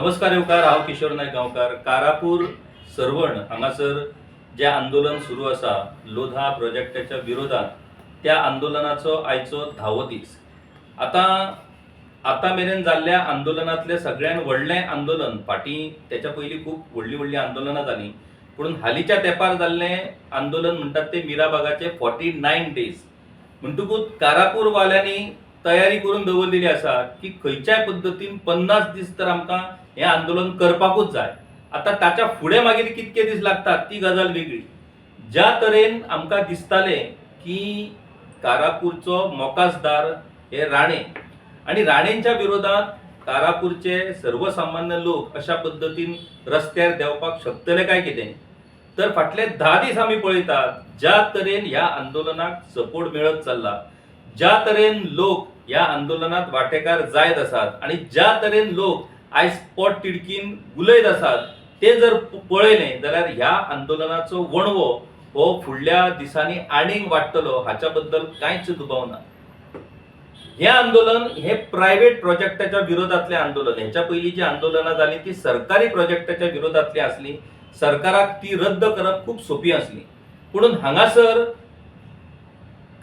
नमस्कार येवकार, हांव किशोर नायक गांवकार. कारापूर सरवण हांगासर जे आंदोलन सुरू आसा लोधा प्रोजेक्टाच्या विरोधात, त्या आंदोलनाचो आयचो 10वो दीस. आता मेरेन जाल्ल्या आंदोलनातले सगळ्यात व्हडलें आंदोलन, फाटीं तेच्या पयलीं खूब व्हडलीं आंदोलनां जालीं, पूण हालींच्या तेंपार जाल्लें आंदोलन म्हणटात ते मिराबागाचे 49 डेज. म्हणटकूच कारापूर वाल्यांनी तयारी करून दवरलेली आसा की खंयच्याय पद्दतीन 50 दीस तर आमकां हें आंदोलन करपाकूच जाय. आता ताच्या फुडें मागीर कितके दीस लागतात ती गजाल वेगळी. ज्या तरेन आमकां दिसतालें की कारापूरचो मोकासदार हे राणे आनी राणेंच्या विरोधात कारापूरचे सर्वसामान्य लोक अशा पद्दतीन रस्त्यार देंवपाक शकतले काय कितें, तर फाटले 10 दीस आमी पळयतात ज्या तरेन ह्या आंदोलनाक सपोर्ट मेळत चल्ला, ज्या तरेन लोक ह्या आंदोलनात वांटेकार जायत आसात आनी ज्या तरेन लोक आयज पोट तिडकीन उलयत आसात, ते जर पळयलें जाल्यार ह्या आंदोलनाचो वणवो हो फुडल्या दिसांनी आनीक वाडटलो हाच्या बद्दल कांयच दुबाव ना. हें आंदोलन हे प्रायव्हेट प्रोजेक्टाच्या विरोधातलें आंदोलन. हेच्या पयलीं जी आंदोलनां जालीं ती सरकारी प्रोजेक्टाच्या विरोधातली आसली. सरकाराक ती रद्द करप खूब सोपी आसली, पूण हांगासर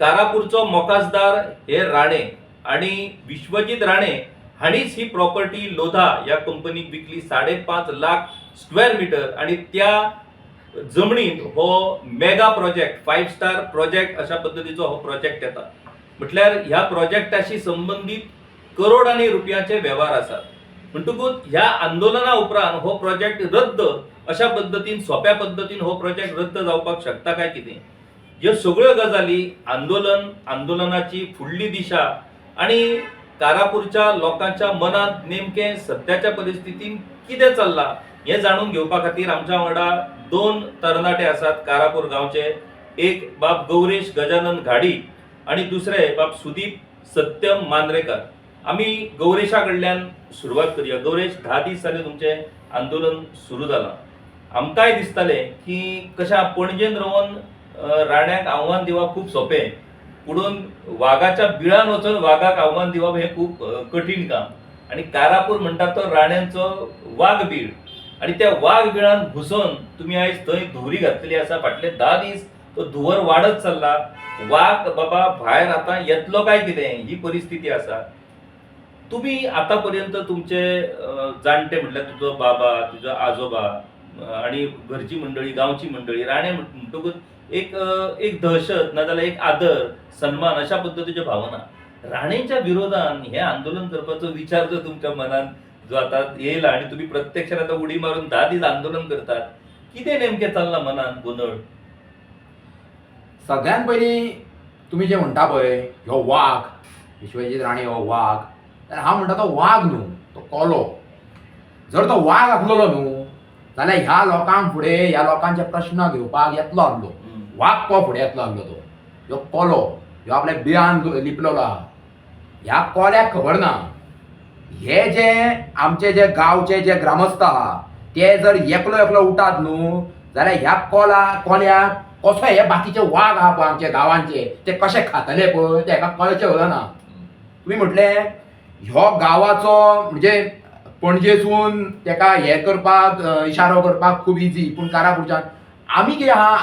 कारापूरचो मोकासदार हे राणे आणि विश्वजीत राणे हाणीच ही प्रॉपर्टी लोधा या कंपनीक विकली 5.5 लाख स्क्वेअर मीटर आणि त्या जमनीत हो मेगा प्रोजेक्ट 5 स्टार प्रोजेक्ट अशा पद्धतीचो हो प्रोजेक्ट येता. म्हटल्यार ह्या प्रोजेक्टाशी संबंधित करोडांनी रुपयाचे व्यवहार आसात. म्हणटकूच ह्या आंदोलना उपरांत हो प्रोजेक्ट रद्द अशा पद्धतीन सोप्या पद्धतीन हो प्रोजेक्ट रद्द जावपाक शकता काय कितें, ह्यो सगळ्यो गजाली आंदोलनाची फुडली दिशा आणि कारापूरच्या लोकांच्या मनात नेमके सध्याच्या परिस्थितीन कितें चल्ला हे जाणून घेवपा खातीर आमच्या वांगडा 2 तरणाटे आसात कारापूर गांवचे. एक बाब गौरेश गजानन घाडी आणि दुसरे बाब सुदीप सत्यम मांद्रेकर. आमी गौरेशा कडल्यान सुरवात करूया. गौरेश, 10 दीस जाले तुमचें आंदोलन सुरू जालां. आमकांय दिसतालें की कशा पणजेन रावन राण्याक आव्हान दिवप खूब सोपें, पुणून वाघाच्या बिळान वचून वाघाक आव्हान दिवप हें खूब कठीण काम. आणि कारापूर म्हणटात तो राण्यांचो वाघ बीळ, आणि त्या वाघ बिळान घुसोन तुम्ही आयज थंय धुवरी घातलेली आसा. फाटले 10 दीस तो धुवर वाडत चल्ला. वाघ बाबा भायर आतां येतलो काय कितें ही परिस्थिती आसा. तुम्ही आतापर्यंत तुमचे जाणटे म्हटल्यार तुजो बाबा, तुजो आजोबा आणि घरची मंडळी, गांवची मंडळी, राणे म्हणटकूच एक दहशत नाजाल्यार एक आदर सन्मान अशा पद्धतीच्या भावना. राणेच्या विरोधान हे आंदोलन करपाचो विचार जर तुमच्या मनात जो आता येयला आणि तुम्ही प्रत्यक्षात आता उडी मारून 10 दीस आंदोलन करतात, कितें नेमकें चल्लां मनात गोंधळ? सगळ्यात पयलीं तुम्ही जे म्हणटा पळय ह्यो वाघ, विश्वजीत राणे हो वाघ, तर हांव म्हणटा तो वाघ न्हू, तो कोलो. जर तो वाघ आसलोलो न्हू जाल्यार ह्या लोकांक फुडें ह्या लोकांचे प्रश्न घेवपाक येतलो आसलो. वाघ को फुडें येतलो आसलो तो. ह्यो कोलो ह्यो आपल्या बिळान लिपलेलो आहा. ह्या कोल्याक खबर ना हे जे आमचे जे गांवचे जे ग्रामस्थ आहा ते जर एकलो उठात न्हू जाल्यार ह्या कोल्याक कसो हे बाकीचे वाघ आहा पळय आमच्या गांवांचे ते कशे खातले पळय ते हेका कळचें उरना. तुमी म्हटलें ह्यो गांवाचो म्हणजे पणजेसून तेका हे करपाक इशारो करपाक खूब इजी, पूण कारापूरच्यान आमी कितें आहा,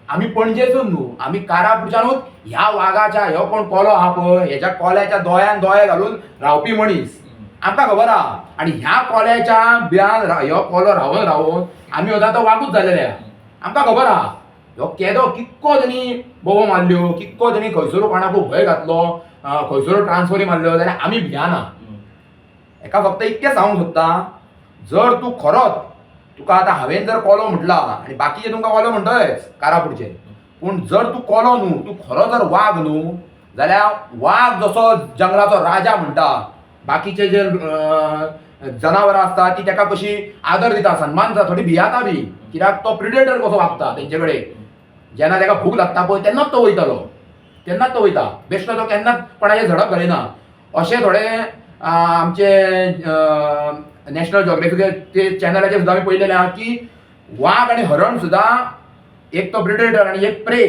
आमी पणजेसून न्हू, आमी कारापूरच्यानूच ह्या वाघाच्या ह्यो कोण कोलो आहा पळय हेच्या कोल्याच्या दोळ्यान दोळे घालून रावपी मनीस. आमकां खबर आहा. आणि ह्या कोल्याच्या बिळान ह्यो कोलो रावून आमी सुद्दां तो वागूच जालेले आहा. आमकां खबर आहा ह्यो केदो कितको जणी बोबो मारल्यो, कितको जणी खंयसरू कोणाकू भंय घातलो, खंयसरू ट्रान्सफरी मारल्यो, जाल्यार आमी भियाना. हेका फक्त इतकें सांगूंक सोदता, जर तूं खरोच तुका आतां हांवें जर कोलो म्हटला आनी बाकीचे तुमकां कोलो म्हणटलेच कारापूरचे, पूण जर तूं कोलो न्हू, तूं खरो जर वाघ न्हू जाल्यार वाघ जसो जंगलाचो राजा म्हणटा, बाकीचे जे जनावरां आसता ती तेका कशी आदर दिता, सन्मान दिता, थोडी भियाता बी, कित्याक तो प्रिडेटर कसो वागता तेंचे कडेन. जेन्ना तेका भूक लागता पळय तेन्नाच तो वयता, बेश्टो तो केन्नाच कोणाचेर झडप घालिना. अशें थोडे आमचे नॅशनल जॉग्राफिकल चॅनलाचेर सुद्दां आमी पळयलेलें आहा की वाघ आनी हरण सुद्दां एक तो प्रिडेटर आनी एक प्रे,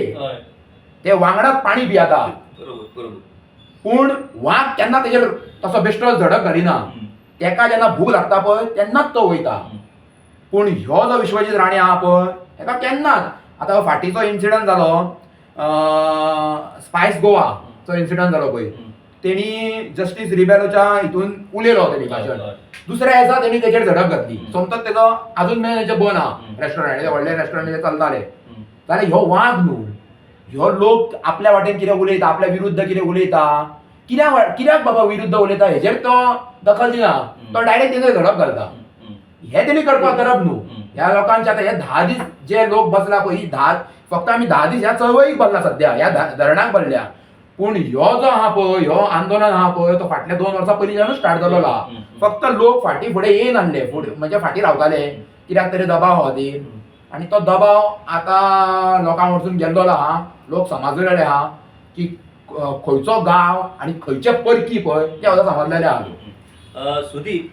ते वांगडाच पाणी पियाता. पूण वाघ केन्ना तेजेर तसो बेश्टो झडप घालिना. तेका जेन्ना भूक लागता पळय तेन्नाच तो वयता. पूण ह्यो जो विश्वजीत राणे आहा पळय हेका केन्नाच आतां फाटीचो इन्सिडंट जालो स्पायस गोवाचो इन्सिडंट जालो पळय तेणी जस्टीस रिबेलोच्या हितून उलयलो तेणी भाशण. दुसऱ्या दिसा तेणी तेचेर झडप घातली. सोमतोच तेजो अजून मेरेन तेचें बंद आहा रेस्टॉरंट व्हडले रेस्टॉरंट चालताले. जाल्यार ह्यो वाग न्हू, ह्यो लोक आपल्या वाटेन कितें उलयता, आपल्या विरुद्ध कितें उलयता, कित्याक बाबा विरुद्ध उलयता हेजेर तो दखल दिना, तो डायरेक्ट तेचेर झडप घालता. हे तेणी करप न्हू. ह्या लोकांचे आतां हे 10 दीस जे लोक बसला पळय ही फक्त आमी 10 दीस ह्या चळवळीक भरला सद्या, ह्या धरणाक भरल्या. पूण ह्यो जो आहा पळय ह्यो आंदोलन आहा पळय तो फाटल्या 2 वर्सां पयलींच्यानूच स्टार्ट जालोलो आहा. फक्त लोक फाटी फुडें येयन नासले, म्हणजे फाटी रावताले कित्याक तरी दबाव खातीर. आनी तो दबाव आतां लोकांक वचून गेल्लो आहा. लोक समजलेले आहा की खंयचो गांव आनी खंयचे परकी पळय ते सुद्दां समजलेले आहा. सुदीप,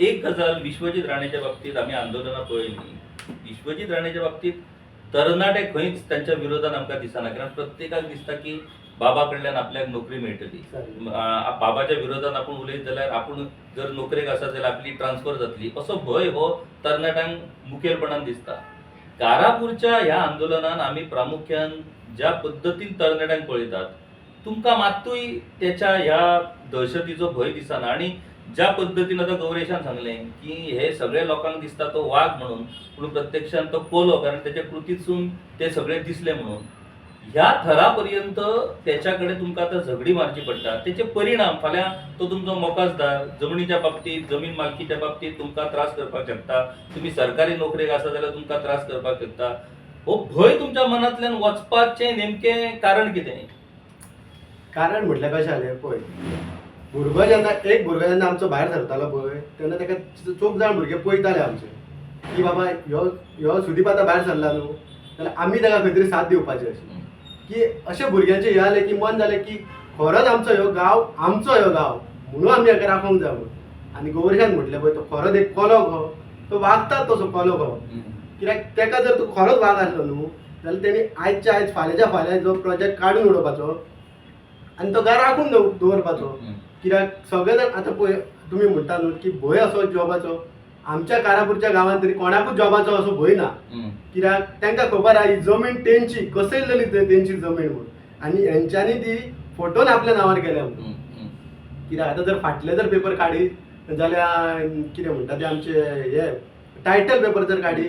एक गजाल विश्वजीत राणेच्या बाबतीत आम्ही आंदोलनां पळयली. विश्वजीत राणेच्या बाबतीत तरणाटे खंयच त्यांच्या विरोधात आमकां दिसना, कारण प्रत्येकाक दिसता की बाबा कडल्यान आपल्याक नोकरी मेळटली. बाबाच्या विरोधात आपण उलयत जाल्यार आपण जर नोकरेक आसा जाल्यार आपली ट्रान्सफर जातली असो भंय हो तरणाट्यांक मुखेलपणान दिसता. कारापूरच्या ह्या आंदोलनान आमी प्रामुख्यान ज्या पद्दतीन तरणाट्यांक पळयतात तुमकां मात्तूय त्याच्या ह्या दहशतीचो भंय दिसना. आणि ज्या पद्धतीन आता गौरेशान सांगलें की हे सगळे लोकांक दिसता तो वाघ म्हणून, पूण प्रत्यक्षात तो कोलो, कारण त्याच्या कृतीतसून ते सगळे दिसले म्हणून. ह्या थरापर्यंत त्याच्याकडे तुमकां आतां झगडी मारची पडटा. त्याचे परिणाम फाल्यां तो तुमचो मोकाजदार जमनीच्या बाबतीत, जमीन मालकीच्या बाबतीत तुमकां त्रास करपाक शकता. तुम्ही सरकारी नोकरेक आसा जाल्यार तुमकां त्रास करपाक शकता. हो भंय तुमच्या मनांतल्यान वचपाचें नेमकें कारण कितें? कारण म्हटल्यार कशें जालें पळय, भुरगो जेन्ना आमचो भायर सरतालो पळय तेन्ना ताका चूक जावन भुरगे पळयताले आमचे की बाबा ह्यो सुदीप आतां भायर सरला न्हू जाल्यार आमी ताका खंय तरी साथ दिवपाची अशी. की अशें भुरग्यांचें हे जालें की मन जालें की खरोच आमचो ह्यो गांव म्हणून आमी हेका राखोंक जाय म्हणून. आनी गौरेशान म्हटलें पळय तो खरोच एक कोलो गो, तो वागतात तसो कोलो गो. कित्याक ताका जर तो खरोच वाग आसलो न्हू जाल्यार तेणी आयच्या आयज फाल्यांच्या फाल्यां जो प्रोजेक्ट काडून उडोवपाचो आनी तो घरा राखून दवरपाचो. कित्याक सगळे जाण आतां पळय तुमी म्हणटा न्हू की भंय असो जॉबाचो, आमच्या कारापूरच्या गांवांत तरी कोणाकूच जॉबाचो असो भंय ना. कित्याक तांकां खबर आहा ही जमीन तेंची कसयल्लेली तेंची जमीन म्हणून, आनी हेंच्यांनी ती फोटोन आपल्या नांवार केल्या म्हणून. कित्याक आतां जर फाटले जर पेपर काडी जाल्यार कितें म्हणटा ते आमचे हे टायटल पेपर जर काडी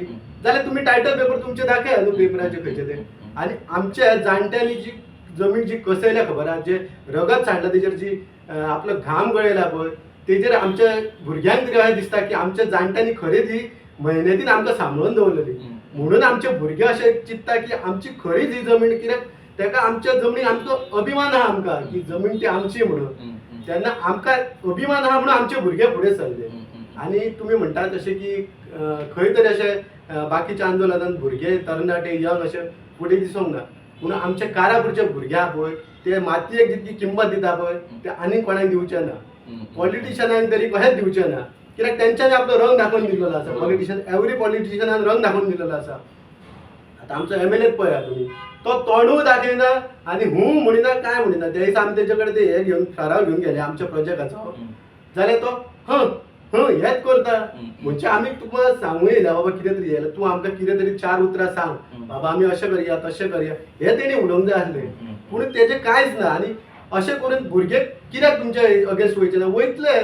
जाल्यार तुमी टायटल पेपर तुमचे दाखया न्हू पेपराचे खंयचे ते. आनी आमच्या जाणट्यांनी जी जमीन जी कसयल्या खबर आहा, जे रगत सांडला तेजेर जी आपलो घाम गळयला पळय तेजेर आमच्या भुरग्यांक तरी अशें दिसता की आमच्या जाणट्यांनी खरीच ही मेहनतीन आमकां सांबाळून दवरलेली. म्हणून आमचे भुरगे अशे चिंतता की आमची खरीच ही जमीन, कित्याक ताका आमच्या जमनीक आमचो अभिमान आहा आमकां की जमीन ती आमची म्हणून. तेन्ना आमकां अभिमान आहा म्हणून आमचे भुरगे फुडें सरले. आनी तुमी म्हणटा तशें की खंय तरी अशें बाकीच्या आंदोलनांत भुरगे तरणाटे यंग अशे फुडें दिसूंक ना. पूण आमचे कारापूरचे भुरगे आहा पळय ते मातयेक जितकी किंमत दिता पळय ते आनीक कोणाक दिवचे ना. पॉलिटिशियनांक तरी कशेंच दिवचे ना, कित्याक तेंच्यांनी आपलो रंग दाखोवन दिलेलो आसा. पॉलिटिशियन एवरी पॉलिटिशियनान रंग दाखोवन दिलेलो आसा. आतां आमचो MLA पळया तुमी, तो तोंडूय दाखयना आनी म्हणिना काय म्हणिना. त्या दिसा आमी तेजे कडेन ते हे घेवन थाराव घेवन गेले आमच्या प्रोजेक्टाचो जाल्यार तो हेच करता. म्हणजे आमी तुका सांगूं येयला बाबा कितें तरी येयला तूं आमकां कितें तरी 4 उतरां सांग बाबा आमी अशें करया तशें करया हे तेणी उलोवंक जाय आसलें. पूण तेजें कांयच ना. आनी अशें करून भुरगे कित्याक तुमच्या अगेन्स्ट वयचे ना? वयतले.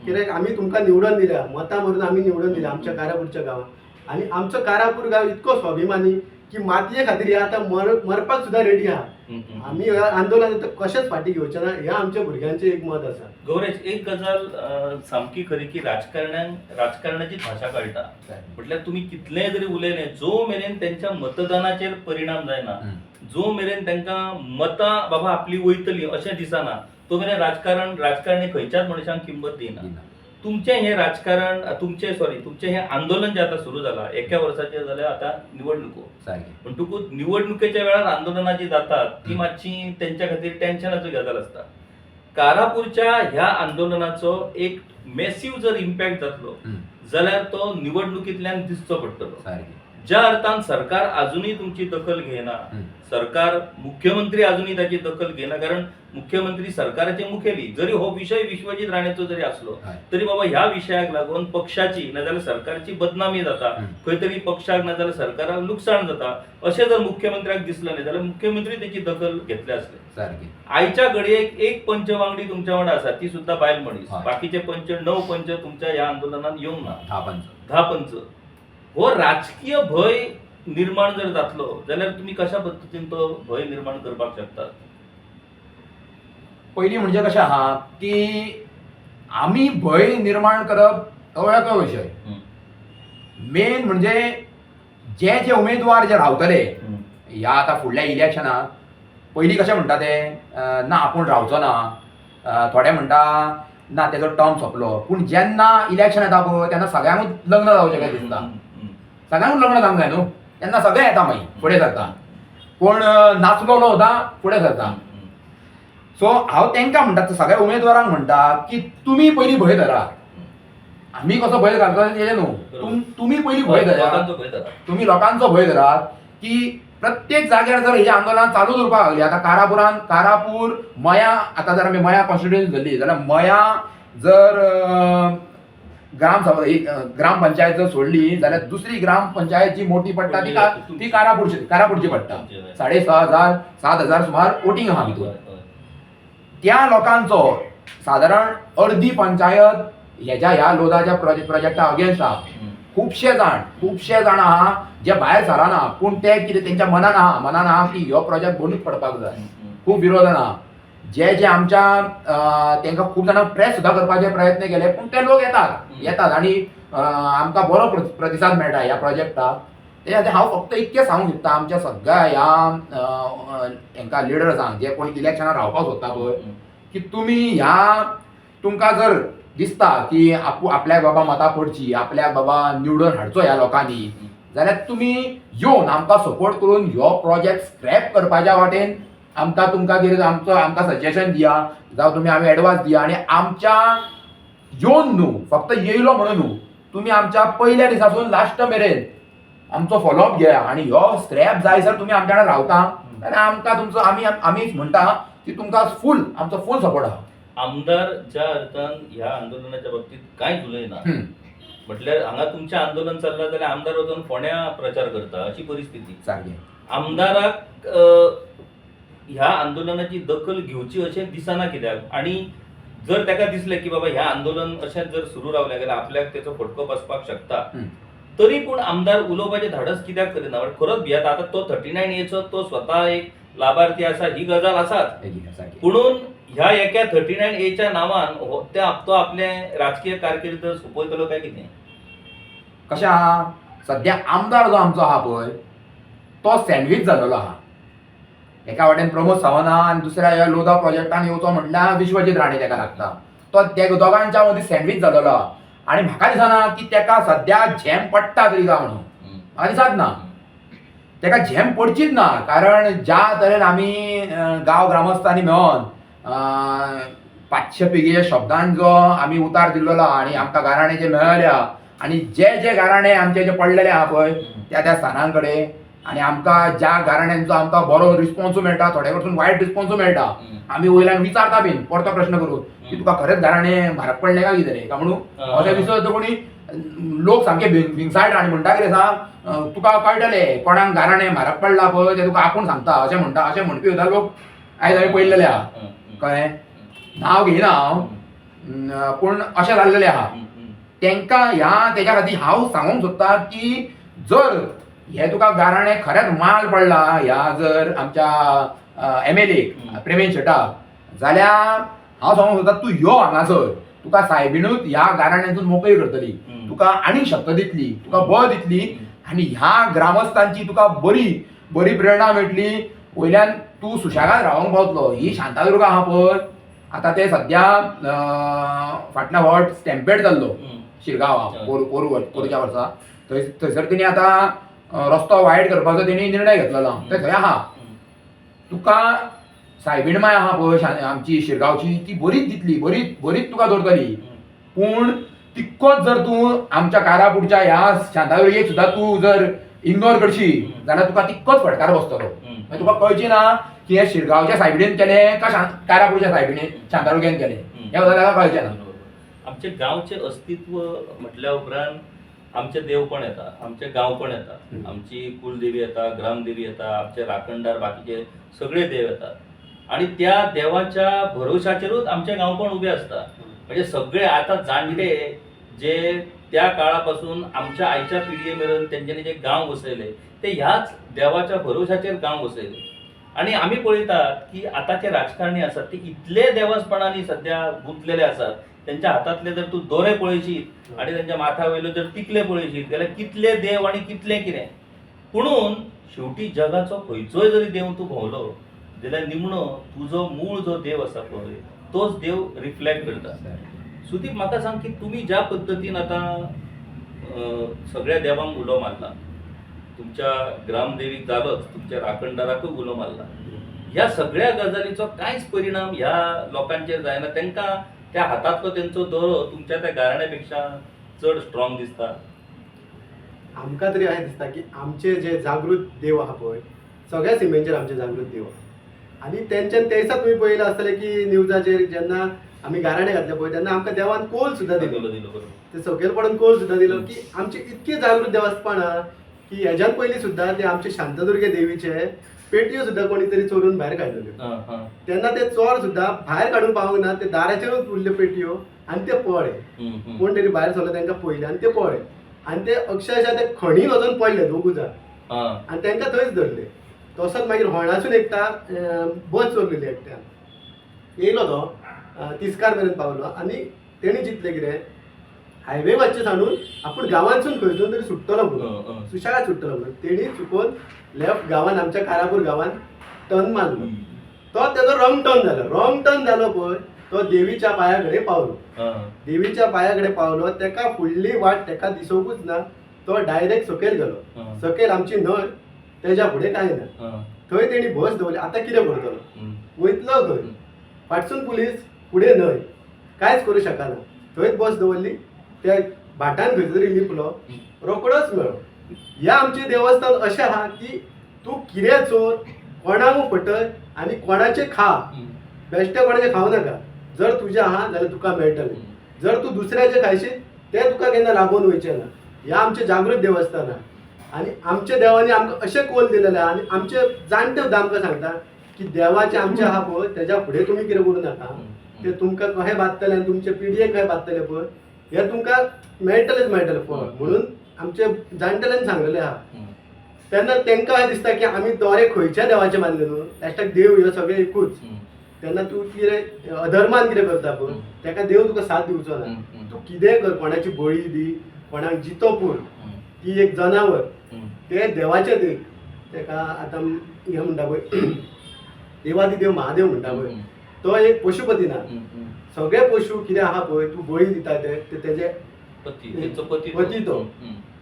कित्याक आमी तुमकां निवडून दिल्या, मतां मारून आमी निवडून दिल्या आमच्या कारापूरच्या गांवांत. आनी आमचो कारापूर गांव इतको स्वाभिमानी की मातये खातीर हे आतां मरपाक सुद्दां रेडी आहा. आमी ह्या आंदोलनांत कशेंच फाटी घेवचे ना हें आमच्या भुरग्यांचें एक मत आसा. गौरेश, एक गजाल सामकी खरी की राजकारणाची भाशा कळटा. म्हटल्यार तुम्ही कितलेंय जरी उलयलें जो मेरेन त्यांच्या मतदानाचेर परिणाम जायना, जो मेरेन तांकां मतां बाबा आपली वयतली अशें दिसना, तो मेरेन राजकारणी खंयच्याच मनशांक किंमत दिना. तुमचें हें राजकारण तुमचें हें आंदोलन जें आतां सुरू जालां 1 वर्साचें जाल्यार आतां निवडणुको म्हणटकूच निवडणुकेच्या वेळार आंदोलनां जी जातात ती मातशी तेंच्या खातीर टेन्शनाचो गजाल आसता. कारापूरच्या ह्या आंदोलनाचो एक मॅसिव्ह जर इम्पॅक्ट जातलो जाल्यार तो निवडणुकींतल्यान दिसचो पडटलो. ज्या अर्थान सरकार अजूनही तुमची दखल घेना, हम्म. सरकार मुख्यमंत्री अजूनही त्याची दखल घेना, कारण मुख्यमंत्री सरकाराचे मुखेली जरी हो विषय विश्वजित राणेचो जरी असलो हय. तरी बाबा ह्या विषयाक लागून पक्षाची नाजाल्यार सरकारची बदनामी जाता, खंय तरी पक्षाक नाजाल्यार सरकाराक लुकसाण जाता अशें जर मुख्यमंत्र्याक दिसलं नाही जाल्यार मुख्यमंत्री त्याची दखल घेतले असले. सारकें. आयच्या घडयेक एक पंच वांगडी तुमच्या वांगडा आसा, ती सुद्धा बायल मनीस. हय. बाकीचे पंच 9 पंच तुमच्या ह्या आंदोलनात येवंक ना, 10 पंच. 10 पंच. हो राजकीय भय निर्माण जर जातलो जाल्यार तुम्ही कशा पद्दतीन तो भय निर्माण करपाक शकतात? पयलीं म्हणजे कशें आहा की आमी भंय निर्माण करप हो वेगळो विशय. मेन म्हणजे जे उमेदवार जे रावतले ह्या आतां फुडल्या इलेक्शनाक, पयलीं कशें म्हणटा ते ना आपूण रावचो ना, थोडे म्हणटा ना तेजो टर्म सोंपलो, पूण जेन्ना इलेक्शन येता पळय तेन्ना सगळ्यांकूच लग्न जावचें काय दिसता. सगळ्यांकूच लग्न जावंक जाय न्हू, तेन्ना सगळे येता मागीर फुडें सरता, कोण नाचलोलो सुद्दां फुडें सरता. सो हांव तांकां म्हणटा, सगळ्या उमेदवारांक म्हणटा की तुमी पयलीं भंय धरा. आमी कसो भंय घालता तेजें न्हू, तुमी पयलीं भंय धरा, तुमी लोकांचो भंय धरात की प्रत्येक जाग्यार जर हेजें आंदोलन चालूच उरपाक लागली. आतां कारापूर मया, आतां जर आमी मया कॉन्स्टिट्युएन्सी धरली जाल्यार मया जर ग्रामपंचायत जर सोडली जाल्यार दुसरी ग्रामपंचायत जी मोठी पडटा ती कारापूरची पडटा. 6,500 7,000 सुमार वोटींग आहा भितर. त्या लोकांचो सादारण अर्दी पंचायत ह्या लोधाच्या प्रोजेक्टा अगेन्स्ट आहा. खुबशे जाण आहा जे भायर सराना, पूण ते कितें तेंच्या मनान आहा की हो प्रोजेक्ट बंदूच पडपाक जाय. खूब विरोधन आहा. जे आमच्या तेंकां खूब जाणांक प्रेस सुद्दां करपाचे प्रयत्न केले, पूण ते लोक येतात आनी आमकां बरो प्रतिसाद मेळटा ह्या प्रोजेक्टाक. ते खातीर हांव फक्त इतकें सांगूंक सोदता आमच्या सगळ्या ह्या हेंकां लिडर्सांक जे कोण इलेक्शनाक रावपाक सोदता पळय की तुमी तुमकां जर दिसता की आपल्याक बाबा मतां पडची, आपल्याक बाबा निवडून हाडचो ह्या लोकांनी, जाल्यार तुमी येवन आमकां सपोर्ट करून ह्यो प्रोजेक्ट स्क्रॅप करपाच्या वाटेन तुमकां कितें आमकां सजेशन दिया, जावं तुमी आमी एडवान्स दिया. आनी आमच्या येवन न्हू, फक्त येयलो म्हणून न्हू, तुमी आमच्या पयल्या दिसासून लास्ट मेरेन आमचो फॉलोअप घेया. आनी ह्यो स्क्रॅप जायसर तुमी आमच्या वांगडा रावता जाल्यार आमकां तुमचो आमी म्हणटा की तुमकां आमचो फूल सपोर्ट आहा. आमदार ज्या अर्थान ह्या आंदोलनाच्या बाबतीत कांयच उलयना, म्हटल्यार हांगा तुमचें आंदोलन चल्लां जाल्यार आमदार वचून फोंड्या प्रचार करता अशी परिस्थिती. सारकें. आमदाराक ह्या आंदोलनाची दखल घेवची अशें दिसना कित्याक? आनी जर ताका दिसलें की बाबा ह्या आंदोलन अशें जर सुरू रावलें जाल्यार आपल्याक तेचो फटको बसपाक शकता, तरी पूण आमदार उलोवपाचें धाडस कित्याक करिना? खरोच भियेता. आतां तो 39A तो स्वता एक लाभार्थी आसा ही गजाल आसाच, पुणून ह्या एका 39A नांवान तो आपले राजकीय कारकीर्द सोंपयतलो काय कितें? कशें आहा, सद्या आमदार जो आमचो आहा पळय तो सँडवीच जाल्लो आहा. एका वाटेन प्रमोद सावंत आहा आनी दुसऱ्या ह्या लोधा प्रोजेक्टान येवचो म्हटल्यार विश्वजीत राणे ताका लागता. तो त्या दोगांच्या मदीं सँडवीच जाल्लो आहा. आनी म्हाका दिसना की ताका सद्या झॅम पडटा तरी काय म्हणून. म्हाका दिसत ना ताका झॅम पडचीच ना, कारण ज्या तरेन आमी गांव ग्रामस्थांनी मेळोन 500 पिगेच्या शब्दान जो आमी उतार दिल्लो आहा आनी आमकां गाराणे जे मेळल्या आनी जे गाराणे आमचे जे पडलेले आहा पळय त्या स्थानां कडेन, आनी आमकां ज्या गाराण्यांचो आमकां बरो रिस्पॉन्सूय मेळटा, थोडे कडसून वायट रिस्पॉन्सूय मेळटा. आमी वयल्यान विचारता बीन परतो प्रश्न करून की तुका खरेंच गाराणे म्हारग पडले काय कितें रे काय म्हणून अशें दिसत कोणी लोक सामके भिंगसायट आनी म्हणटा कितें सांग तुका कळटलें कोणाक गाराणे म्हारग पडला पळय ते तुका आपूण सांगता अशें म्हणटा. अशें म्हणपी सुद्दां लोक आयज हांवें पळयल्लेले आहा. कळ्ळें? नांव घेयना हांव, पूण अशें जाल्लेलें आहा. तांकां तेच्या खातीर हांव सांगूंक सोदता की जर हे तुका गाराणे खरेंच माल पडला ह्या जर आमच्या MLA प्रवीण शेटाक, जाल्यार हांव सांगूंक सोदता तूं यो हांगासर, तुका सायबीणूच ह्या गाराण्यांसून मोकळी करतली, तुका आनीक शक्त दितली, तुका बळ दितली आनी ह्या ग्रामस्थांची तुका बरी प्रेरणा मेळटली. वयल्यान तूं सुशेगाद रावंक पावतलो. ही शांतादुर्गा आहा पळय, आतां ते सद्या फाटल्या फावट स्टॅम्पेड जाल्लो शिरगांव पोरूच्या वर्सा, थंयसर तेणी आतां रस्तो वायड करपाचो तेणी निर्णय घेतलेलो. ते थंय आहा. तुका सायबीण माय आहा पळय आमची शिरगांवची, ती बरीच दितली, बरीच तुका दवरतली. पूण तितकोच जर तूं आमच्या कारापूरच्या ह्या शांतादुर्गेक सुद्दां तूं जर इग्नोर करशी जाल्यार तुका तितकोच फटकार बसतलो. मागीर तुका कळची ना की हे शिरगांवच्या सायडीन केलें काय कारापूरच्या सायडीन शांतादुर्गेन केलें हें जाल्यार कळचें ना. आमचे गांवचे अस्तित्व म्हटल्या उपरांत आमचे देव पण येता, आमचे गांव पण येता, आमची कुलदेवी येता, ग्रामदेवी येता, आमचे राखणदार बाकीचे सगळे देव येतात आणि त्या देवाच्या भरोशाचेरूच आमचे गांव पण उबे असता. म्हणजे सगळे आता जाणटे जे त्या काळापासून आमच्या आईच्या पिढये मेरेन तेंच्यांनी जे गांव वसयले ते ह्याच देवाच्या भरोशाचेर गांव वसयले. आणि आम्ही पळयतात की आताचे राजकारणी आसात ते इतले देवासपणांनी सध्या गुंतलेले आसात. त्यांच्या हातातले जर तू दोरे पळयशीत आणि त्यांच्या माथा वयले जर तिकले पळयशीत जाल्यार कितले देव आणि कितले कितें. पुणून शेवटी जगाचो खंयचोय जरी देव तूं भोंवलो जाल्यार निमणो तुजो मूळ जो देव आसा पळय तोच देव रिफ्लेक्ट करता. सुदीप म्हाका सांग की तुमी ज्या पद्दतीन आतां सगळ्या देवांक उलो मारला, तुमच्या ग्रामदेवीक जालोच, तुमच्या राखणदाराकूय उलो मारला, ह्या सगळ्या गजालीचो कांयच परिणाम ह्या लोकांचेर जायना. तांकां त्या हातांतलो तेंचो दोरो तुमच्या त्या गाराण्यापेक्षा चड स्ट्रॉंग दिसता. आमकां तरी अशें दिसता की आमचे जे जागृत देव आहा पळय सगळ्या सिमेंचेर आमचे जागृत देव आनी तेंच्यान ते दिसा तुमी पळयलां आसतलें की न्यूजाचेर जेन्ना आमी गाराणे घातले पळय तेन्ना आमकां देवान कोल सुद्दां दिलो. बरोबर. ते सकयल पडून कोल सुद्दां दिलो की आमचे इतके जागृत देवस्थान आहा की हेज्यान पयलीं सुद्दां ते आमचे शांतादुर्गे देवीचे पेटयो सुद्दां कोणी तरी चोरून भायर काडलेल्यो. तेन्ना ते चोर सुद्दां भायर काडून पावूंक ना, ते दाराचेरूच उरल्यो पेटयो आनी ते पळे कोण तरी भायर सरलो तांकां पळयले आनी ते पळे आनी ते अक्षरशः ते खणीन वचून पडले दोगूय जाण आनी तांकां थंयच धरले. तसोच मागीर होणासून एकटा बस चोरलेली एकट्यान येयलो तो तिस्कार मेरेन पावलो आनी तेणी चिंतलें कितें हायवे वच्चे सांडून आपूण गांवांतसून खंयसून तरी सुट्टलो म्हणून सुशेगाद सुट्टलो म्हणून तेणी चुकून लेफ्ट गांवांत आमच्या कारापूर गांवांत टर्न मारलो. तो तेजो रॉंग टर्न जालो पळय तो देवीच्या पांया कडेन पावलो. देवीच्या पांया कडेन पावलो तेका फुडली वाट तेका दिसोंकूच ना. तो डायरेक्ट सकयल गेलो. सकयल आमची न्हंय तेज्या फुडें कांय ना. थंय तेणी बस दवरली. आतां कितें करतलो वयतलो खंय फाटसून पुलीस फुडें न्हय कांयच करूं शकना. थंयच बस दवरली. त्या भाटान खंय तरी लिपलो रोकडोच मेळ्ळो. ह्या आमचें देवस्थान अशें आहा की तूं कितें चोर कोणाकूय फटय आनी कोणाचें खा बेश्टे कोणाचें खावं नाका. जर तुजें आहा जाल्यार तुका मेळटलें. जर तूं दुसऱ्याचें खायशीत तें तुका केन्ना लागून वयचें ना. ह्या आमचें जागृत देवस्थान आहा आनी आमच्या देवानी आमकां अशें कोल दिलेलें आहा आनी आमचे जाणटे सुद्दां आमकां सांगता की देवाचें आमचें आहा पळय तेज्या फुडें तुमी कितें करूं नाका. तें तुमकां कशें बादतलें आनी तुमचे पिडयेक कशें बादतलें पळय हें तुमकां मेळटलें फळ म्हणून आमचे जाणटेल्यांनी सांगलेलें आहा. तेन्ना तांकां अशें दिसता की आमी दोरे खंयच्या देवाचे मानले न्हू लास्टाक देव ह्यो सगळे एकूच. तेन्ना तूं कितें अधर्मान कितें करता पळय तेका देव तुका साथ दिवचो ना. तूं कितेंय कर कोणाची बळी दी कोणाक जितो पूर ती एक जनावर ते देवाचे देव तेका आतां हें म्हणटा पळय देवादिदेव महादेव म्हणटा पळय तो एक पशुपती ना. सगळे पशु कितें आहा पळय तूं बळी दिता ते तेजे पती तो.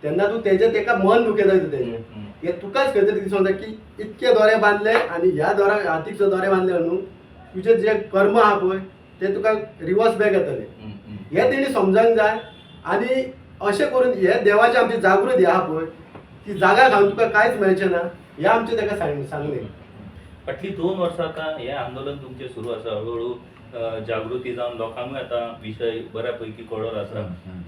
तेन्ना तूं तेजें तेका मन दुखयता तेजें हे तुकाच खंय तरी दिसूंक जाय की इतके दोरे बांदले आनी ह्या दोऱ्याक हातीक दोरे बांदले न्हू तुजें जे कर्म आहा पळय ते तुका रिवर्स बॅक येतले. हे तेणी समजावंक जाय. आनी अशें करून हे देवाचे आमचे जागृत आहा पळय ती जागा घालून तुका कांयच मेळचें ना हें आमचें तेका सांगलें. फाटलीं 2 वर्सां आतां हें आंदोलन तुमचें सुरू आसा. हळूहळू जागृती जावन लोकांकूय आतां विशय बऱ्यापैकी कळत आसा.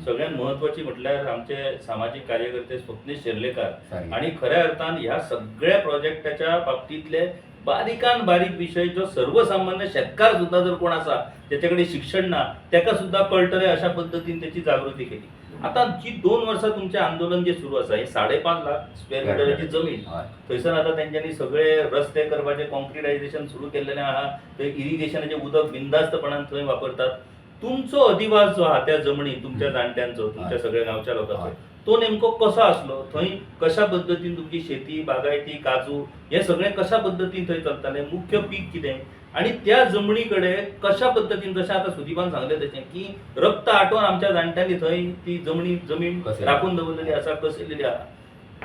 सगळ्यात महत्वाची म्हटल्यार आमचे सामाजीक कार्यकर्ते स्वप्नीश शेर्लेकार आणि खऱ्या अर्थान ह्या सगळ्या प्रोजेक्टाच्या बाबतीतले बारीकान बारीक विषय जो सर्वसामान्य शेतकार सुद्धा जर कोण आसा ज्याच्याकडे शिक्षण ना त्याका सुद्धा कळटले अशा पद्धतीने त्याची जागृती केली. आता जी 2 वर्सां तुमचें आंदोलन जे सुरू आसा हे 5.5 लाख स्क्वेअर मिटराची जमीन थंयसर आता तेंच्यांनी सगळे रस्ते करपाचें कॉन्क्रिटायझेशन सुरू केल्लें आहा. थंय इरिगेशनाचें उदक बिंदास्तपणान थंय वापरतात. तुमचो अधिवास जो आहा त्या जमनीत तुमच्या जाणट्यांचो तुमच्या सगळ्या गांवच्या लोकांचो तो नेमको कसो आसलो. थंय कशा पद्दतीन तुमची शेती बागायती काजू हे सगळें कशा पद्दतीन थंय चलतालें मुख्य पीक कितें आणि त्या जमनी कडेन कशा पद्दतीन जशें आतां सुदीपान सांगलें तशें की रक्त आटोवन आमच्या जाणट्यांनी थंय ती जमीन राखून दवरलेली आसा कसलेली आहा.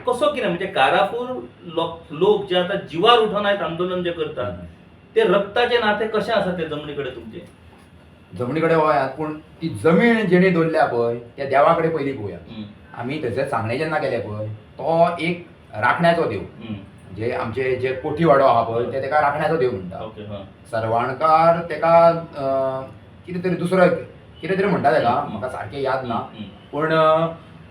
कसो कितें म्हणजे कारापूर लोक जे आतां जिवार उठोन आयज आंदोलन जे करतात ते रक्ताचें नातें कशें आसा त्या जमनी कडेन तुमचें. जमनी कडेन वयात पूण ती जमीन जेणी दवरल्या पळय त्या देवा कडेन पयलीं पळोवया. आमी थंयसर सांगणे जेन्ना गेले पळय तो एक राखण्याचो देव. जे आमचे जे कोठीवाडो आहा पळय ते तेका राखण्याचो देव म्हणटा. ओके हां. सरवणकार तेका कितें तरी दुसरो कितें तरी म्हणटा तेका, म्हाका सारकें याद ना. पण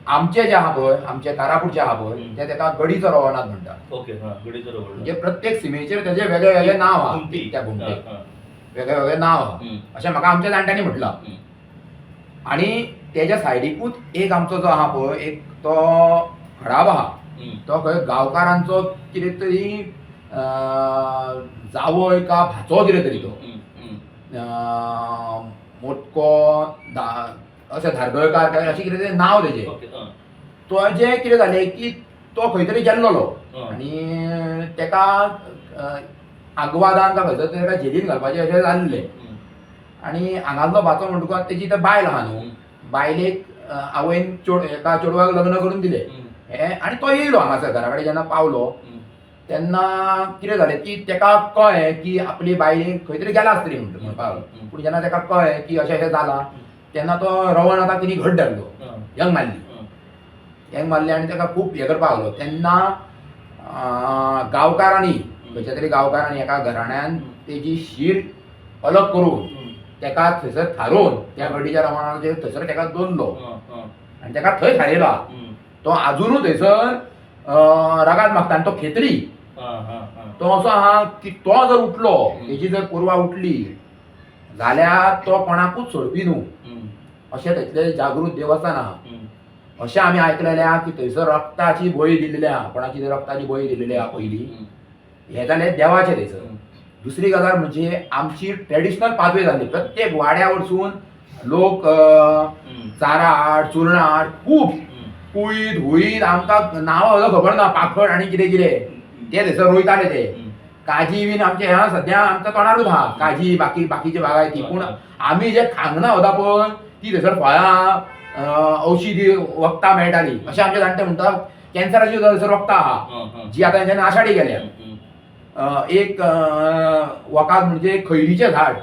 आमचे जे आहा पळय, आमचे तारापूरचे आहा पळय, ते तेका गडीचो रवनाथ म्हणटा. ओके हां, गडीचो रवळ. म्हणजे प्रत्येक सीमेचेर तेजे वेगळे वेगळे नांव आहा. त्या घुमटेक वेगळे वेगळे नांव आहा अशें म्हाका आमच्या जाणट्यांनी म्हटलां. आनी तेज्या सायडीकूच एक आमचो जो आहा पळय, एक तो खडाब आहा. तो खंय गांवकारांचो कितें तरी जावय का भाचो कितें तरी तो. मोटको अशें धारगळकार काय अशें कितें तरी नांव तेजें. तो जें कितें जालें की तो खंय तरी गेल्लो आनी तेका आग्वादान काय खंयसर तेका जेलीन घालपाचें अशें जाल्लें. आनी हांगालो भाचो म्हणटकच तेजी ते बायल आहा न्हू, बायलेक आवयन एका चेडवाक लग्न करून दिलें. आनी तो येयलो हांगासर घरा कडेन जेन्ना पावलो तेन्ना कितें जालें की तेका कळ्ळें की आपली बायलेक खंय तरी गेला आसतली म्हणपाक. पूण जेन्ना तेका कळ्ळें की अशें अशें जालां तेन्ना तो रवनाथाक तिणी घट धाडलो, यंग मारली आनी तेका खूब हें करपाक लागलो. तेन्ना गांवकारांनी खंयच्या तरी गांवकारांनी एका घराण्यान तेजी शीर अलग करून तेका थंयसर थारोवन त्या गडीच्या रवणाचेर थंयसर तेका दवरलो आनी तेका थंय थारयला. तो आजुनूय थंयसर रगात मागता. आनी तो खेत्री तो असो आहा की तो जर उठलो, तेजी जर पुरवा उठली जाल्यार तो कोणाकूच सोडपी न्हू अशें थंयसलें जागृत देवस्थान आहा. अशें आमी आयकलेलें आहा की थंयसर रक्ताची बळी दिल्ली आहा. कोणाची तरी रक्ताची बळी दिल्ली आहा पयलीं. हें जालें देवाचें थंयसर. दुसरी गजाल म्हणजे आमची ट्रेडिशनल पादवे जाल्ली. प्रत्येक वाड्या वरसून लोक चारा हाड, चुरणां हाड, खूब कुयद हुयद आमकां नांवां सुद्दां खबर ना, पाखड आनी कितें कितें ते थंयसर रोयताले ते. काजी बीन आमचे ह्या सद्या आमच्या तोंडारूच आहा, काजी बाकीचे बागायती. पूण आमी जे खांगना वता पळय ती थंयसर फळां औषधी वखदां मेळटाली अशें आमचे जाणटे म्हणटा. कॅन्सराची थंयसर वखदां आहा जी आतां जेन्ना आषाढी गेल्या. एक वखद म्हणजे खैरीचें झाड,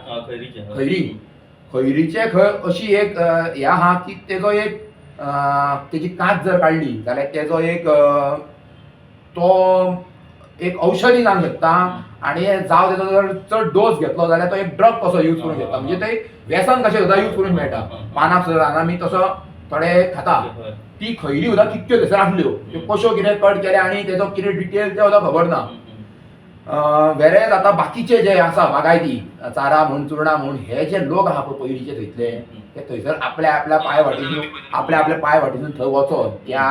खैरीचे खंय अशी एक हें आहा की तेजो एक तेजी कात जर काडली जाल्यार तेजो एक तो एक औषधी जावंक शकता. आनी जावं तेजो जर चड डोस घेतलो जाल्यार तो एक ड्रग कसो यूज करूंक शकता. म्हणजे ते व्यसन कशें सुद्दां यूज करूंक मेळटा. पानाक सुद्दां आमी तसो थोडे खाता. ती खैरी सुद्दां कितक्यो थंयसर आसल्यो, त्यो कश्यो कितें कट केल्या आनी तेजो कितें डिटेल तें सुद्दां खबर ना. वेरेज आतां बाकीचे जे आसा बागायती, चारा म्हण चुरणां म्हण, हे जे लोक आहा पळय पयलींचे थंयसले ते थंयसर आपल्या आपल्या पांय वाटेसून थंय वचोन त्या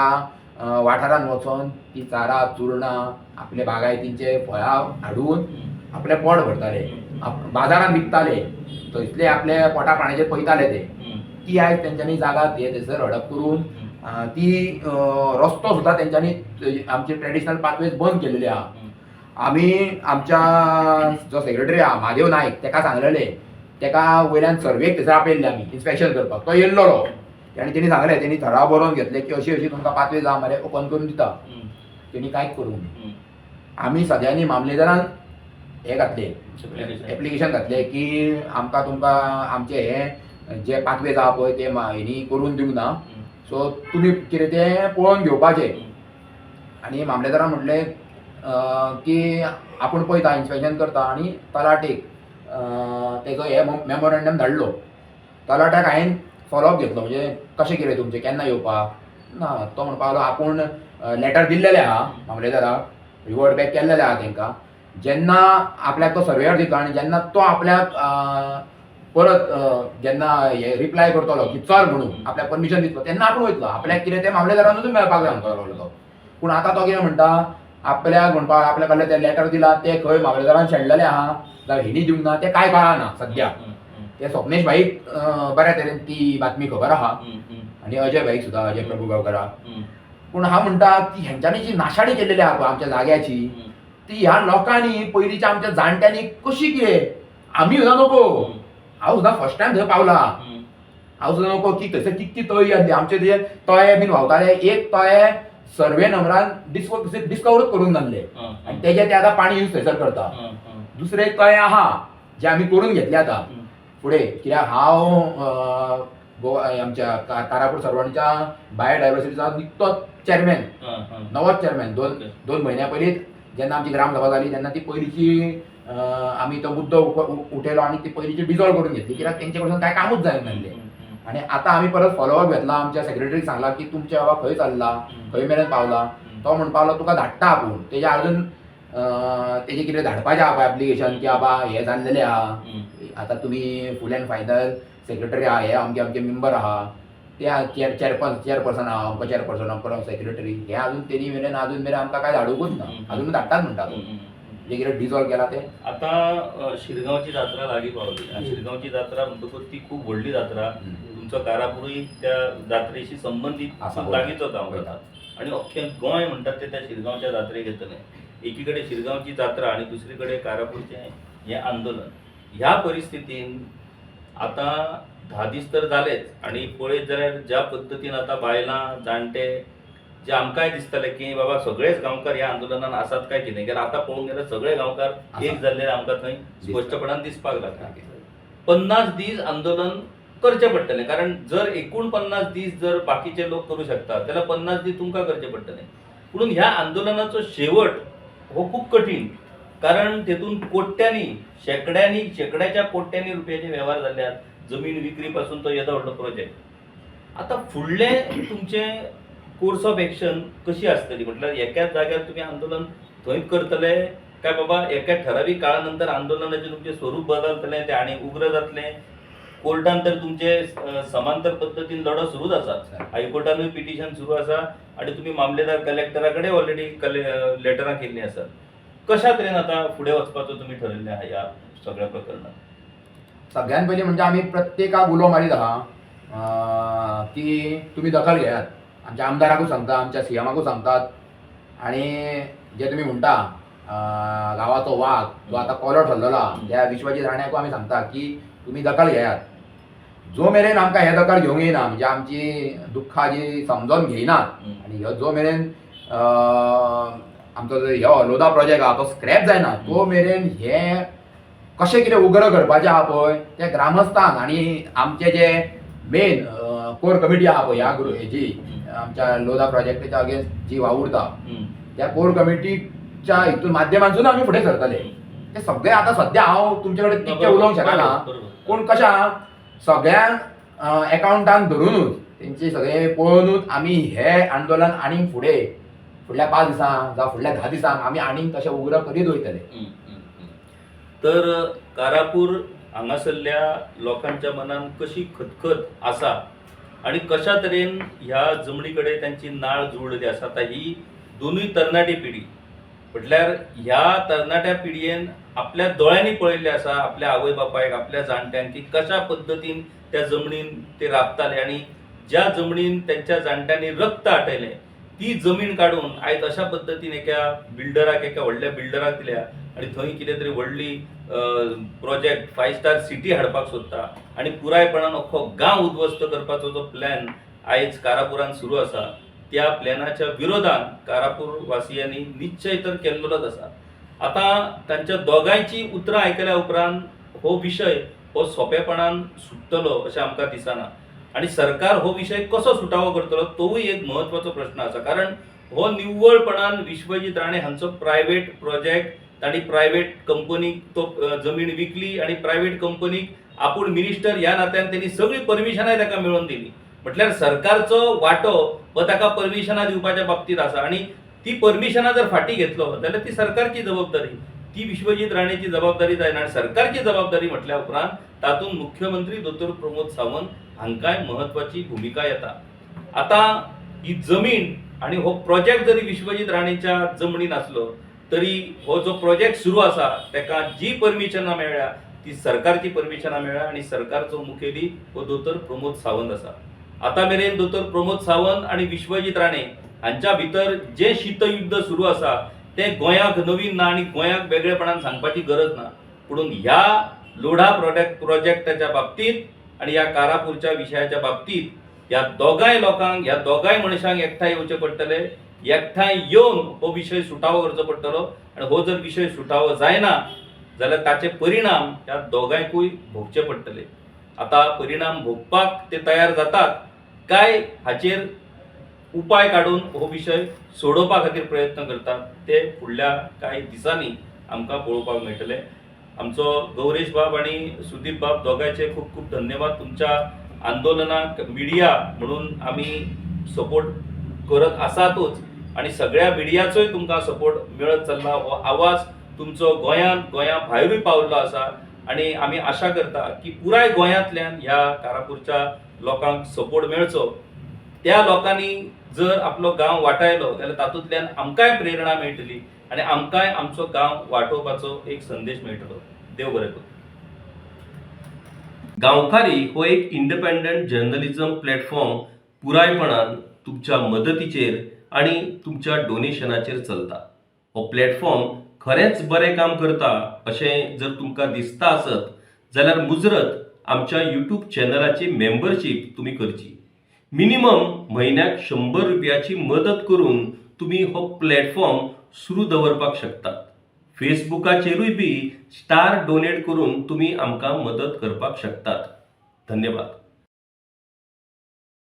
वाठारांत वचोन ती चारा चुरणां आपल्या बागायतींचे फळां हाडून आपलें पोट भरताले, बाजारांत विकताले, थंयसले आपल्या पोटा पाण्याचेर पयताले ते. ती आयज तेंच्यांनी जागा थंयसर हडप करून ती रस्तो सुद्दां तेंच्यांनी आमचे ट्रेडिशनल पाथवेज बंद केलेले आहा. आमी आमच्या जो सेक्रेटरी आहा म्हादेव नायक तेका सांगलेलें, तेका वयल्यान सर्वेक थंयसर आपयल्ले आमी इन्स्पेक्शन करपाक. तो येयल्लो आनी तेणी सांगलें, तेणी थराव बरोवन घेतले की अशी अशी तुमकां पाथवे जावं मरे ओपन करून दिता. तेणी कांयच करूंक ना. आमी सगळ्यांनी मामलेदारान हें घातलें, एप्लिकेशन घातलें की आमकां तुमकां आमचे हे जे पाथवेज आहा पळय ते हेणी करून दिवंक ना, सो तुमी कितें तें पळोवन घेवपाचें. आनी मामलेदारान म्हटलें की आपूण पळयता, इन्स्पेक्शन करता. आनी तलाटेक तेजो हे मेमोरेंडम धाडलो. तलाट्याक हांवें फॉलोअप घेतलो, म्हणजे कशें कितें तुमचें केन्ना येवपाक ना. तो म्हणपाक लागलो आपूण लेटर दिल्लेलें आहा मामलेदाराक, रिवर्ट बॅक केल्लेलें आहा तांकां. जेन्ना आपल्याक तो सर्वेयर दिता आनी जेन्ना तो आपल्याक परत जेन्ना हे रिप्लाय करतलो की चल म्हणून आपल्याक परमिशन दितलो तेन्ना आपूण वयतलो. आपल्याक कितें तें मामलेदारानूच मेळपाक जाय म्हणपाक लागलो तो. पूण आतां तो कितें म्हणटा, आपल्याक म्हणपाक आपल्या कडलें तें लेटर दिलां तें खंय मामलेदारान शेणलेलें आहा जाल्यार हेणी दिवंक ना तें कांय कळना सद्या. ते स्वप्नेश भाईक बऱ्या तरेन ती बातमी खबर आहा आनी अजय भाईक सुद्दां, अजय प्रभू गांवकाराक. पूण हांव म्हणटा की हेंच्यांनी जी नाशाडी केल्लेली आहा पळय आमच्या जाग्याची, ती ह्या लोकांनी पयलींच्या आमच्या जाणट्यांनी कशी कितें, आमी सुद्दां नको. हांव सुद्दां फर्स्ट टायम थंय पावला. हांव सुद्दां नको की थंयसर कितकी तळी आसली. आमचे जे तळे बीन व्हांवताले, एक तळे सर्वे नंबरान डिस्कवरूच करून जाल्ले आनी तेजे ते आतां पाणी यूज थंयसर करता. दुसरे तळे आहा जे आमी करून घेतले आतां फुडें, कित्याक हांव गोवा आमच्या तारापूर सर्वांच्या बायोडायव्हर्सिटीचा निकतोच चेअरमॅन, नवोच चेअरमॅन. दोन महिन्या पयलींच जेन्ना आमची ग्रामसभा जाली तेन्ना ती पयलींची आमी तो मुद्दो उठयलो आनी ती पयलींची डिजॉल्व करून घेतली, कित्याक तेंचे कडसून कांय कामूच जायना नासलें. आनी आतां आमी परत फॉलोअप घेतला. आमच्या सेक्रेटरीक सांगला की तुमचे बाबा खंय चल्ला, खंय मेरेन पावला. तो म्हणून पावलो तुका धाडटा आपूण. तेजे अजून तेजे कितें धाडपाचें आहा पळय एप्लिकेशन की बाबा हें जाल्लेलें आहा, आतां तुमी फूल एंड फायनल सेक्रेटरी आहा, हे आमचे मेंबर आहा, ते चेअरपर्सन आहा, अमको चेअरपर्सन अमको सेक्रेटरी, हे अजून तेणी मेरेन आमकां काय धाडूकूच ना. अजून धाडटात म्हणटा जे कितें डिजॉल्व केला ते. आता शिरगांवची जात्रा लागीं पावली. शिरगांवची जात्रा म्हणटकूच ती खूप व्हडली जात्रा. तुमचो कारापुरूय त्या जात्रेशी संबंधित लागींचो गांव जाता आणि अख्खें गोंय म्हणटात ते त्या शिरगांवच्या जात्रेक येतले. एकीकडे शिरगांवची जात्रा आणि दुसरीकडे कारापूरचें हें आंदोलन. ह्या परिस्थितीन आता 10 दीस तर जालेच आणि पळयत जाल्यार ज्या पद्दतीन आता बायलां जाणटे जे आमकांय दिसतले की बाबा सगळेच गांवकार ह्या आंदोलनान आसात काय कितें, कित्याक आतां पळोवंक गेल्यार सगळे गांवकार एक जाल्ले आमकां थंय स्पश्टपणान दिसपाक लागता. 50 दीस आंदोलन करचें पडटलें, कारण जर 49 दीस जर बाकीचे लोक करू शकतात जाल्यार 50 दीस तुमकां करचें पडटलें. म्हणून ह्या आंदोलनाचो शेवट हो खूप कठीण, कारण तेतून कोट्यांनी शेकड्याच्या कोट्यांनी रुपयाचे व्यवहार जाल्यात. जमीन विक्री पासून तो येदो व्हडलो प्रोजेक्ट. आता फुडले तुमचे कोर्स ऑफ एक्शन कशी आसतली, म्हटल्यार एकाच जाग्यार तुम्ही आंदोलन थंयच करतले काय बाबा एका ठरावीक काळा नंतर आंदोलनाचे तुमचे स्वरूप बदलतलें, ते आनी उग्र जातलें. कोर्टान तर तुमचे समांतर पद्दतीन लढो सुरूच आसा. हायकोर्टानूय पिटिशन सुरू आसा आणि तुम्ही मामलेदार कलेक्टरा कडेन ऑलरेडी लेटरां केल्लीं आसात. कशा तरेन आता फुडें वचपाचो तुमी ठरयल्लें आहा ह्या सगळ्या प्रकरणात? सगळ्यात पयलीं म्हणजे आमी प्रत्येकाक उलो मारीत आहा की तुमी दखल घेयात. आमच्या आमदाराकूच सांगता, आमच्या सीएमाकूच सांगतात आणि जे तुमी म्हणटा गांवाचो वाघ जो आतां कोलो ठरलेला त्या विश्वजीत राण्याकूय आमी सांगता की तुमी दखल घेयात. जो मेरेन आमकां हे दखल घेवंक येना, म्हणजे आमची दुख्खां जी समजोन घेयनात आनी ह्यो जो मेरेन आमचो ह्यो लोधा प्रोजेक्ट आहा तो स्क्रॅप जायना तो मेरेन हे कशें कितें उग्र करपाचें आहा पळय ते ग्रामस्थांक आनी आमचे जे मेन कोर कमिटी आहा पळय ह्या हेजी आमच्या लोधा प्रोजेक्टाच्या अगेन्स्ट जी वावुरता त्या कोर कमिटीच्या हितून माध्यमांतून आमी फुडें सरतले. ते सगळे आतां सद्या हांव तुमचे कडेन तितकें उलोवंक शकना, पूण कशें आहा सगळ्यांक एकावंटान धरूनच तेंचे सगळे पळोवनूच आमी हे आंदोलन आनीक फुडल्या 5 दिसांक जावं फुडल्या 10 दिसांक आमी आनीक तशें उग्र करीत वयतले. तर कारापूर हांगासरल्या लोकांच्या मनान कशी खतखत आसा आणि कशा तरेन ह्या जमनी कडेन त्यांची नाळ जुळलेली आसा. आता ही दोनूय तरणाटी पिढी म्हटल्यार ह्या तरणाट्या पिढयेन आपल्या दोळ्यांनी पळयल्लें आसा आपल्या आवय बापायक, आपल्या जाणट्यांक की कशा पद्दतीन त्या जमनीन ते राबताले आणि ज्या जमनीन त्यांच्या जाणट्यांनी रक्त आटयलें ती जमीन काढून आयज अशा पद्दतीन एका व्हडल्या बिल्डराक दिल्या आणि थंय कितें तरी व्हडली प्रोजेक्ट 5 स्टार सिटी हाडपाक सोदता आणि पुरायपणान अख्खो गांव उद्ध्वस्त करपाचो जो प्लॅन आयज कारापुरान सुरू आसा त्या प्लॅनाच्या विरोधान कारापूर वासियांनी निश्चय तर केल्लोच आसा. आता तांच्या दोगांयची उतरां आयकल्या उपरांत हो विशय हो सोंपेपणान सुट्टलो अशें आमकां दिसना आणि सरकार हो विषय कसो सुटावो करतलो तोवूय एक म्हत्वाचो प्रश्न आसा. कारण हो निव्वळपणान विश्वजीत राणे हांचो प्रायव्हेट प्रोजेक्ट, तांणी प्रायव्हेट कंपनीक तो जमीन विकली आणि प्रायव्हेट कंपनीक आपूण मिनिस्टर ह्या नात्यान त्यांनी सगळी परमिशनाय ताका मेळोवन दिली. म्हटल्यार सरकारचो वांटो हो ताका परमिशनां दिवपाच्या बाबतींत आसा आणि ती परमिशनां जर फाटीं घेतलो जाल्यार ती सरकारची जबाबदारी, ती विश्वजीत राणेची जबाबदारी जायना. आणि सरकारची जबाबदारी म्हटल्या उपरांत तातूंत मुख्यमंत्री दोतोर प्रमोद सावंत हांकांय महत्वाची भूमिका येता. आता ही जमीन आणि हो प्रोजेक्ट जरी विश्वजीत राणेच्या जमनीन आसलो तरी हो जो प्रोजेक्ट सुरू आसा ताका जी परमिशनां मेळ्ळ्या ती सरकारची परमिशनां मेळ्ळ्या आणि सरकारचो मुखेली हो दोतोर प्रमोद सावंत आसा. आता मेरेन दोतोर प्रमोद सावंत आणि विश्वजीत राणे हांच्या भितर जे शीतयुद्ध सुरू आसा ते गोंयाक नवीन ना आणि गोंयाक वेगळेपणान सांगपाची गरज ना. पुणून ह्या लोढा प्रोजेक्टाच्या बाबतींत आणि ह्या कारापूरच्या विशयाच्या बाबतींत ह्या दोगांय लोकांक, ह्या दोगांय मनशांक एकठांय येवचें पडटले. एकठांय येवन हो विशय सुटावो करचो पडटलो आणि हो जर विशय सुटावो जायना जाल्यार ताचे परिणाम ह्या दोगांयकूय भोगचे पडटले. आता परिणाम भोगपाक ते तयार जातात काय हाचेर उपाय काढून हो विषय सोडोवपा खातीर प्रयत्न करतात ते फुडल्या काही दिसांनी आमकां पळोवपाक मेळटले. आमचो गौरेश बाब आणि सुदीप बाब दोगांचे खूप खूप धन्यवाद. तुमच्या आंदोलनाक मिडिया म्हणून आम्ही सपोर्ट करत आसातूच आणि सगळ्या मिडियाचोय तुमकां सपोर्ट मेळत चल्ला. हो आवाज तुमचो गोंया भायरूय पावल्लो आसा आणि आमी आशा करता की पुराय गोंयांतल्यान ह्या कारापूरच्या लोकांक सपोर्ट मेळचो. त्या लोकांनी जर आपलो गांव वाटायलो जाल्यार तातूंतल्यान आमकांय प्रेरणा मेळटली आणि आमकांय आमचो गांव वाटोवपाचो एक संदेश मेळटलो. देव बरें करूं. गांवकारी हो एक इंडिपेंडंट जर्नलिझम प्लॅटफॉर्म पुरायपणान तुमच्या मदतीचेर आणि तुमच्या डोनेशनाचेर चलता. हो प्लॅटफॉर्म खरेंच बरें काम करता अशें जर तुमकां दिसता आसत जाल्यार मुजरत आमच्या यूट्यूब चॅनलाची मेंबरशीप तुमी करची. मिनिमम म्हयन्याक 100 रुपयाची मदत करून तुमी हो प्लॅटफॉर्म सुरू दवरपाक शकतात. फेसबुकाचेरूय बी स्टार डोनेट करून तुमी आमकां मदत करपाक शकतात. धन्यवाद.